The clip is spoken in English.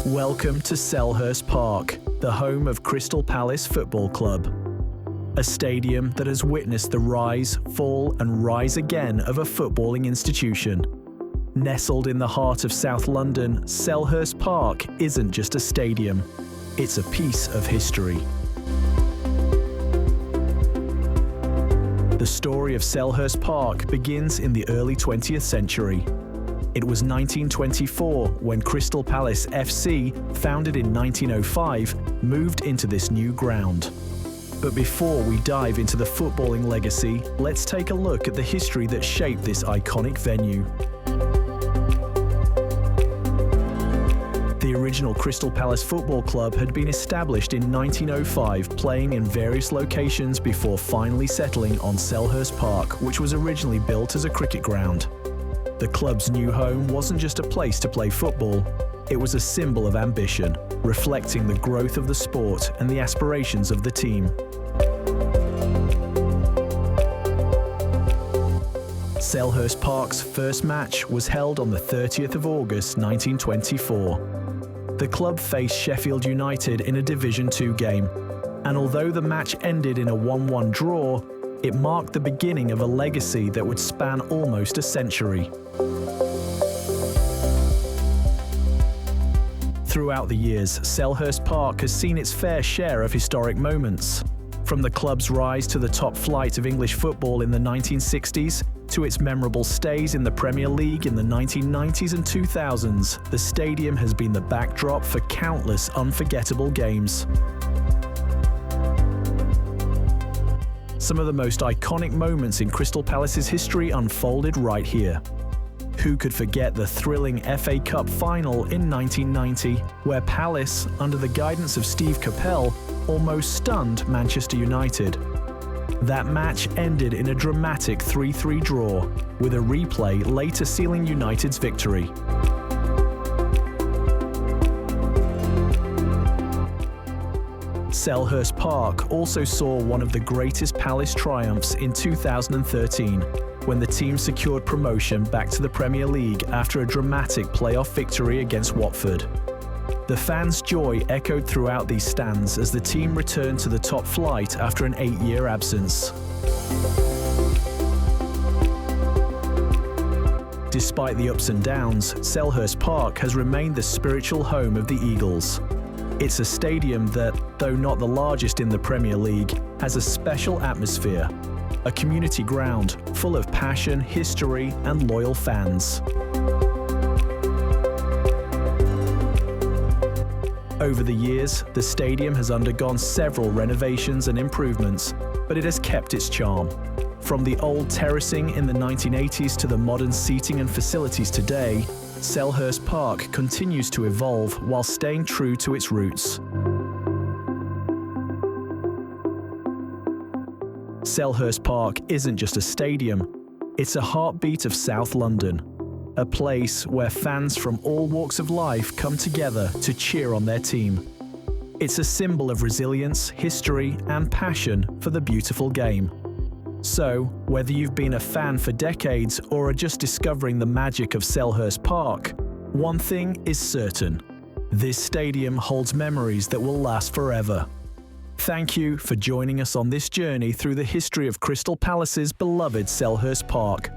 Welcome to Selhurst Park, the home of Crystal Palace Football Club. A stadium that has witnessed the rise, fall and rise again of a footballing institution. Nestled in the heart of South London, Selhurst Park isn't just a stadium, it's a piece of history. The story of Selhurst Park begins in the early 20th century. It was 1924 when Crystal Palace FC, founded in 1905, moved into this new ground. But before we dive into the footballing legacy, let's take a look at the history that shaped this iconic venue. The original Crystal Palace Football Club had been established in 1905, playing in various locations before finally settling on Selhurst Park, which was originally built as a cricket ground. The club's new home wasn't just a place to play football, it was a symbol of ambition, reflecting the growth of the sport and the aspirations of the team. Selhurst Park's first match was held on the 30th of August 1924. The club faced Sheffield United in a Division 2 game, and although the match ended in a 1-1 draw, it marked the beginning of a legacy that would span almost a century. Throughout the years, Selhurst Park has seen its fair share of historic moments. From the club's rise to the top flight of English football in the 1960s, to its memorable stays in the Premier League in the 1990s and 2000s, the stadium has been the backdrop for countless unforgettable games. Some of the most iconic moments in Crystal Palace's history unfolded right here. Who could forget the thrilling FA Cup final in 1990, where Palace, under the guidance of Steve Coppell, almost stunned Manchester United. That match ended in a dramatic 3-3 draw, with a replay later sealing United's victory. Selhurst Park also saw one of the greatest Palace triumphs in 2013, when the team secured promotion back to the Premier League after a dramatic playoff victory against Watford. The fans' joy echoed throughout these stands as the team returned to the top flight after an 8-year absence. Despite the ups and downs, Selhurst Park has remained the spiritual home of the Eagles. It's a stadium that, though not the largest in the Premier League, has a special atmosphere. A community ground full of passion, history and loyal fans. Over the years, the stadium has undergone several renovations and improvements, but it has kept its charm. From the old terracing in the 1980s to the modern seating and facilities today, Selhurst Park continues to evolve while staying true to its roots. Selhurst Park isn't just a stadium, it's a heartbeat of South London. A place where fans from all walks of life come together to cheer on their team. It's a symbol of resilience, history, and passion for the beautiful game. So, whether you've been a fan for decades or are just discovering the magic of Selhurst Park, one thing is certain: this stadium holds memories that will last forever. Thank you for joining us on this journey through the history of Crystal Palace's beloved Selhurst Park.